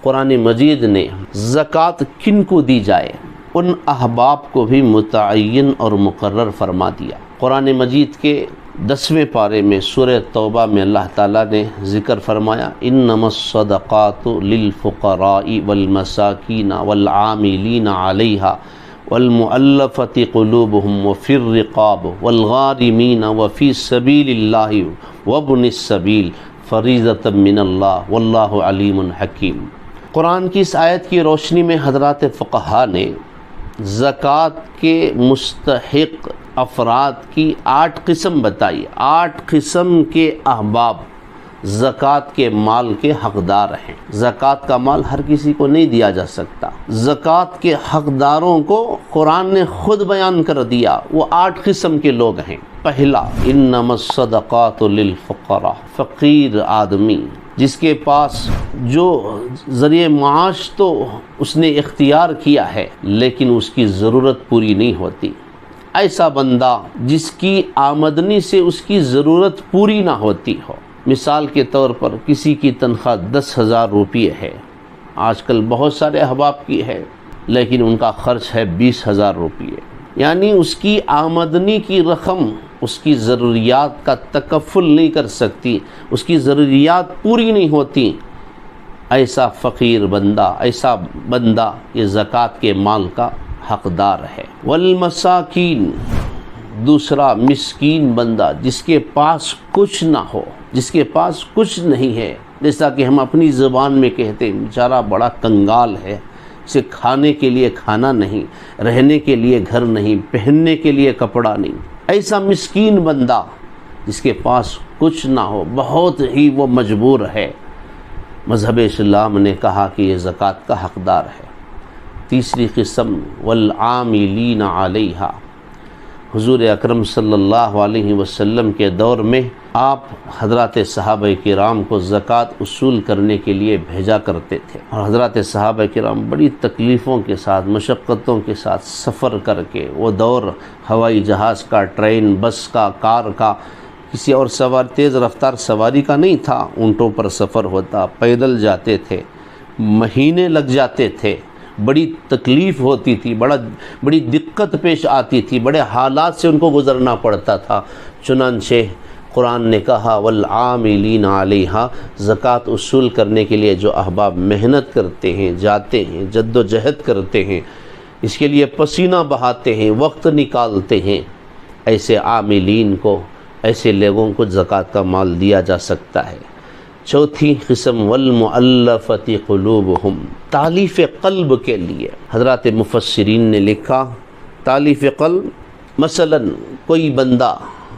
قرآن مجید نے زکوٰۃ کن کو دی جائے ان احباب کو بھی متعین اور مقرر فرما دیا۔ قرآن مجید کے 10ویں پارے میں سورہ توبہ میں اللہ تعالیٰ نے ذکر فرمایا انما الصدقات للفقراء والمساکین والعاملین علیہا والمؤلفۃ قلوبہم وفی الرقاب والغارمین وفی سبیل اللہ وابن السبیل فریضۃ من اللہ واللہ علیم حکیم۔ قرآن کی اس آیت کی روشنی میں حضرات فقہا نے زکوٰۃ کے مستحق افراد کی 8 قسم بتائی۔ 8 قسم کے احباب زکوٰۃ کے مال کے حقدار ہیں۔ زکوٰۃ کا مال ہر کسی کو نہیں دیا جا سکتا، زکوٰۃ کے حقداروں کو قرآن نے خود بیان کر دیا، وہ 8 قسم کے لوگ ہیں۔ پہلا انما الصدقات للفقراء، فقیر آدمی جس کے پاس جو ذریعہ معاش تو اس نے اختیار کیا ہے لیکن اس کی ضرورت پوری نہیں ہوتی، ایسا بندہ جس کی آمدنی سے اس کی ضرورت پوری نہ ہوتی ہو۔ مثال کے طور پر کسی کی تنخواہ 10,000 روپے ہے، آج کل بہت سارے احباب کی ہے لیکن ان کا خرچ ہے 20,000 روپے، یعنی اس کی آمدنی کی رقم اس کی ضروریات کا تکفل نہیں کر سکتی، اس کی ضروریات پوری نہیں ہوتی، ایسا فقیر بندہ، ایسا بندہ یہ زکوٰۃ کے مال کا حقدار ہے۔ والمساکین، دوسرا مسکین بندہ جس کے پاس کچھ نہ ہو، جس کے پاس کچھ نہیں ہے، جیسا کہ ہم اپنی زبان میں کہتے ہیں بیچارہ بڑا کنگال ہے، اسے کھانے کے لیے کھانا نہیں، رہنے کے لیے گھر نہیں، پہننے کے لیے کپڑا نہیں، ایسا مسکین بندہ جس کے پاس کچھ نہ ہو، بہت ہی وہ مجبور ہے، مذہب اسلام نے کہا کہ یہ زکوٰۃ کا حقدار ہے۔ تیسری قسم والعاملین علیہا، حضور اکرم صلی اللہ علیہ وسلم کے دور میں آپ حضرات صحابہ کرام کو زکوٰۃ اصول کرنے کے لیے بھیجا کرتے تھے، اور حضرات صحابہ کرام بڑی تکلیفوں کے ساتھ، مشقتوں کے ساتھ سفر کر کے، وہ دور ہوائی جہاز کا، ٹرین، بس کا، کار کا، کسی اور تیز رفتار سواری کا نہیں تھا، اونٹوں پر سفر ہوتا، پیدل جاتے تھے، مہینے لگ جاتے تھے، بڑی تکلیف ہوتی تھی، بڑی دقت پیش آتی تھی، بڑے حالات سے ان کو گزرنا پڑتا تھا۔ چنانچہ قرآن نے کہا والعاملین علیہا، زکوٰۃ اصول کرنے کے لیے جو احباب محنت کرتے ہیں، جاتے ہیں، جد و جہد کرتے ہیں، اس کے لیے پسینہ بہاتے ہیں، وقت نکالتے ہیں، ایسے عاملین کو، ایسے لوگوں کو زکوٰۃ کا مال دیا جا سکتا ہے۔ چوتھی قسم والمؤلفۃ قلوبہم، تالیف قلب کے لیے۔ حضرات مفسرین نے لکھا تالیف قلب، مثلا کوئی بندہ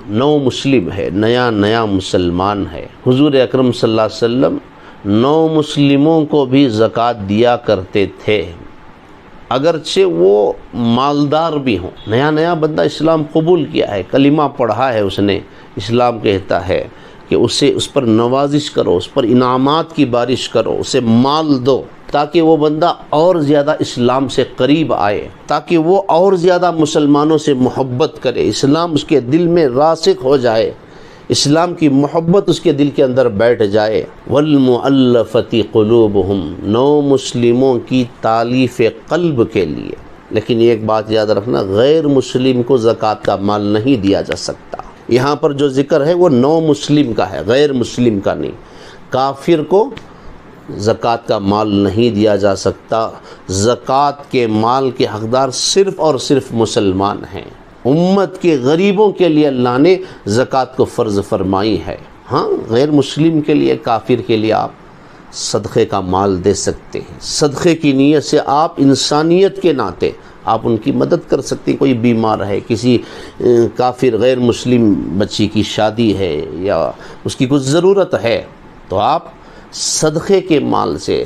نو مسلم ہے، نیا مسلمان ہے، حضور اکرم صلی اللہ علیہ وسلم نو مسلموں کو بھی زکوٰۃ دیا کرتے تھے، اگرچہ وہ مالدار بھی ہوں۔ نیا بندہ اسلام قبول کیا ہے، کلمہ پڑھا ہے اس نے، اسلام کہتا ہے کہ اس پر نوازش کرو، اس پر انعامات کی بارش کرو، اسے مال دو تاکہ وہ بندہ اور زیادہ اسلام سے قریب آئے، تاکہ وہ اور زیادہ مسلمانوں سے محبت کرے، اسلام اس کے دل میں راسخ ہو جائے، اسلام کی محبت اس کے دل کے اندر بیٹھ جائے۔ والمؤلفۃ قلوبہم، نو مسلموں کی تالیف قلب کے لیے۔ لیکن ایک بات یاد رکھنا، غیر مسلم کو زکوٰۃ کا مال نہیں دیا جا سکتا۔ یہاں پر جو ذکر ہے وہ نو مسلم کا ہے، غیر مسلم کا نہیں۔ کافر کو زکوٰۃ کا مال نہیں دیا جا سکتا۔ زکوٰۃ کے مال کے حقدار صرف اور صرف مسلمان ہیں۔ امت کے غریبوں کے لیے اللہ نے زکوٰۃ کو فرض فرمائی ہے۔ ہاں، غیر مسلم کے لیے، کافر کے لیے آپ صدقے کا مال دے سکتے ہیں۔ صدقے کی نیت سے آپ انسانیت کے ناطے آپ ان کی مدد کر سکتے ہیں۔ کوئی بیمار ہے، کسی کافر غیر مسلم بچی کی شادی ہے یا اس کی کچھ ضرورت ہے، تو آپ صدقے کے مال سے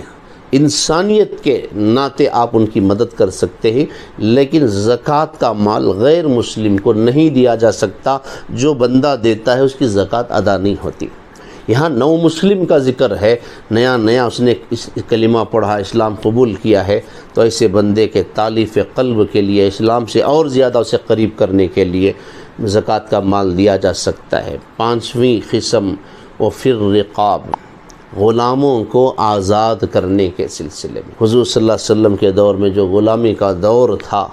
انسانیت کے ناطے آپ ان کی مدد کر سکتے ہیں۔ لیکن زکوٰۃ کا مال غیر مسلم کو نہیں دیا جا سکتا۔ جو بندہ دیتا ہے اس کی زکوٰۃ ادا نہیں ہوتی۔ یہاں نو مسلم کا ذکر ہے، نیا اس نے کلمہ پڑھا، اسلام قبول کیا ہے، تو ایسے بندے کے تالیف قلب کے لیے، اسلام سے اور زیادہ اسے قریب کرنے کے لیے زکوٰۃ کا مال دیا جا سکتا ہے۔ پانچویں قسم وفی الرقاب، غلاموں کو آزاد کرنے کے سلسلے میں۔ حضور صلی اللہ علیہ وسلم کے دور میں جو غلامی کا دور تھا،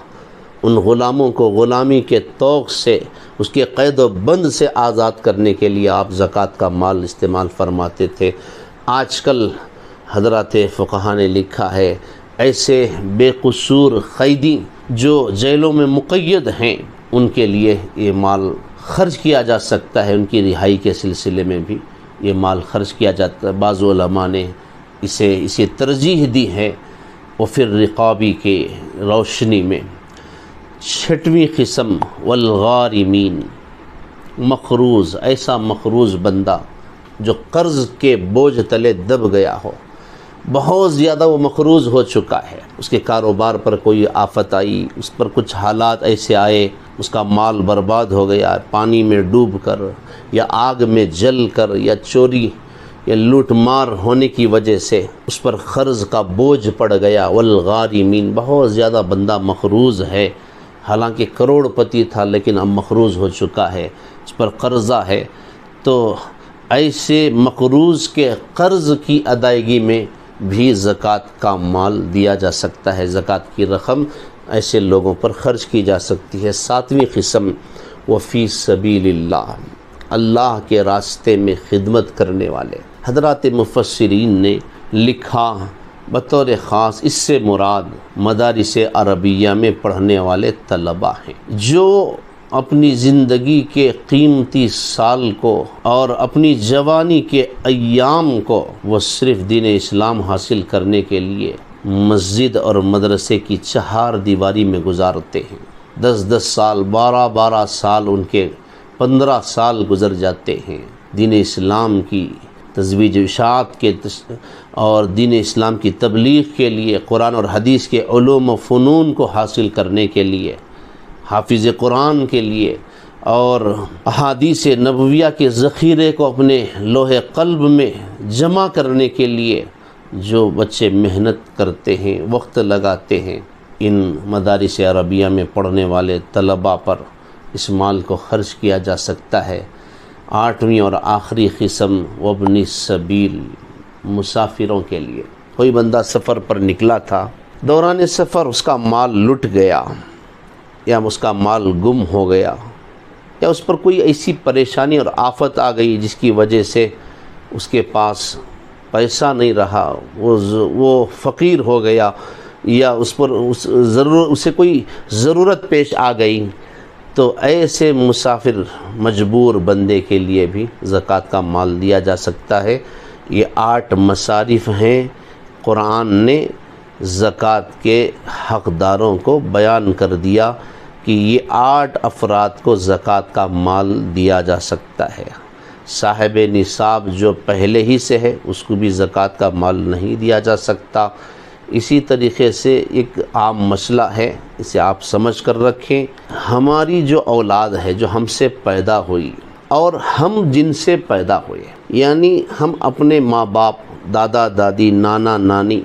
ان غلاموں کو غلامی کے طوق سے، اس کے قید و بند سے آزاد کرنے کے لیے آپ زکوٰۃ کا مال استعمال فرماتے تھے۔ آج کل حضرات فقہا نے لکھا ہے ایسے بے قصور قیدی جو جیلوں میں مقید ہیں، ان کے لیے یہ مال خرچ کیا جا سکتا ہے، ان کی رہائی کے سلسلے میں بھی یہ مال خرچ کیا جاتا ہے۔ بعض علماء نے اسے ترجیح دی ہے۔ وفر رقابی کے روشنی میں 6ویں قسم والغارمین، مقروض، ایسا مقروض بندہ جو قرض کے بوجھ تلے دب گیا ہو، بہت زیادہ وہ مقروض ہو چکا ہے، اس کے کاروبار پر کوئی آفت آئی، اس پر کچھ حالات ایسے آئے، اس کا مال برباد ہو گیا، پانی میں ڈوب کر یا آگ میں جل کر یا چوری یا لوٹ مار ہونے کی وجہ سے اس پر قرض کا بوجھ پڑ گیا۔ والغارمین، بہت زیادہ بندہ مقروض ہے، حالانکہ کروڑ پتی تھا لیکن اب مقروض ہو چکا ہے، اس پر قرضہ ہے۔ تو ایسے مقروض کے قرض کی ادائیگی میں بھی زکوٰۃ کا مال دیا جا سکتا ہے، زکوٰۃ کی رقم ایسے لوگوں پر خرچ کی جا سکتی ہے۔ 7ویں قسم وفی سبیل اللہ، اللہ کے راستے میں خدمت کرنے والے۔ حضرات مفسرین نے لکھا بطور خاص اس سے مراد مدارس عربیہ میں پڑھنے والے طلباء ہیں، جو اپنی زندگی کے قیمتی سال کو اور اپنی جوانی کے ایام کو وہ صرف دین اسلام حاصل کرنے کے لیے مسجد اور مدرسے کی 4 دیواری میں گزارتے ہیں۔ 10 سال، 12 سال، ان کے 15 سال گزر جاتے ہیں دین اسلام کی تجویز و اشاعت کے اور دین اسلام کی تبلیغ کے لیے، قرآن اور حدیث کے علوم و فنون کو حاصل کرنے کے لیے، حافظ قرآن کے لیے، اور احادیث نبویہ کے ذخیرے کو اپنے لوح قلب میں جمع کرنے کے لیے جو بچے محنت کرتے ہیں، وقت لگاتے ہیں، ان مدارس عربیہ میں پڑھنے والے طلباء پر اس مال کو خرچ کیا جا سکتا ہے۔ 8ویں اور آخری قسم وابن السبیل، مسافروں کے لیے۔ کوئی بندہ سفر پر نکلا تھا، دوران سفر اس کا مال لٹ گیا یا اس کا مال گم ہو گیا، یا اس پر کوئی ایسی پریشانی اور آفت آ گئی جس کی وجہ سے اس کے پاس پیسہ نہیں رہا، وہ فقیر ہو گیا، یا اسے کوئی ضرورت پیش آ گئی، تو ایسے مسافر مجبور بندے کے لیے بھی زکوٰۃ کا مال دیا جا سکتا ہے۔ یہ 8 مصارف ہیں، قرآن نے زکوٰۃ کے حقداروں کو بیان کر دیا کہ یہ 8 افراد کو زکوٰۃ کا مال دیا جا سکتا ہے۔ صاحب نصاب جو پہلے ہی سے ہے اس کو بھی زکوٰۃ کا مال نہیں دیا جا سکتا۔ اسی طریقے سے ایک عام مسئلہ ہے، اسے آپ سمجھ کر رکھیں۔ ہماری جو اولاد ہے، جو ہم سے پیدا ہوئی اور ہم جن سے پیدا ہوئے، یعنی ہم اپنے ماں باپ، دادا دادی، نانا نانی،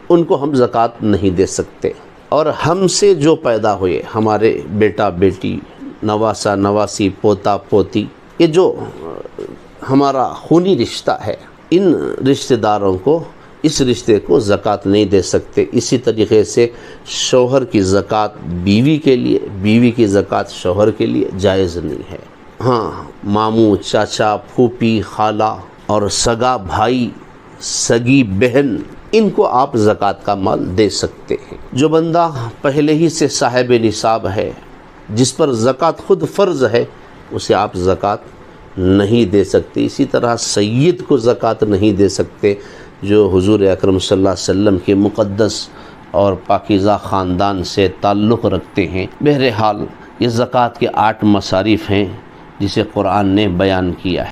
ان کو ہم زکوٰۃ نہیں دے سکتے، اور ہم سے جو پیدا ہوئے، ہمارے بیٹا بیٹی، نواسا نواسی، پوتا پوتی، یہ جو ہمارا خونی رشتہ ہے، ان رشتہ داروں کو اس رشتے کو زکوٰۃ نہیں دے سکتے۔ اسی طریقے سے شوہر کی زکوٰۃ بیوی کے لیے، بیوی کی زکوٰۃ شوہر کے لیے جائز نہیں ہے۔ ہاں، ماموں، چاچا، پھوپھی، خالہ اور سگا بھائی، سگی بہن، ان کو آپ زکوٰۃ کا مال دے سکتے ہیں۔ جو بندہ پہلے ہی سے صاحب نصاب ہے، جس پر زکوٰۃ خود فرض ہے، اسے آپ زکوٰۃ نہیں دے سکتے۔ اسی طرح سید کو زکوٰۃ نہیں دے سکتے، جو حضور اکرم صلی اللہ علیہ وسلم کے مقدس اور پاکیزہ خاندان سے تعلق رکھتے ہیں۔ بہرحال یہ زکوٰۃ کے 8 مصارف ہیں جسے قرآن نے بیان کیا ہے۔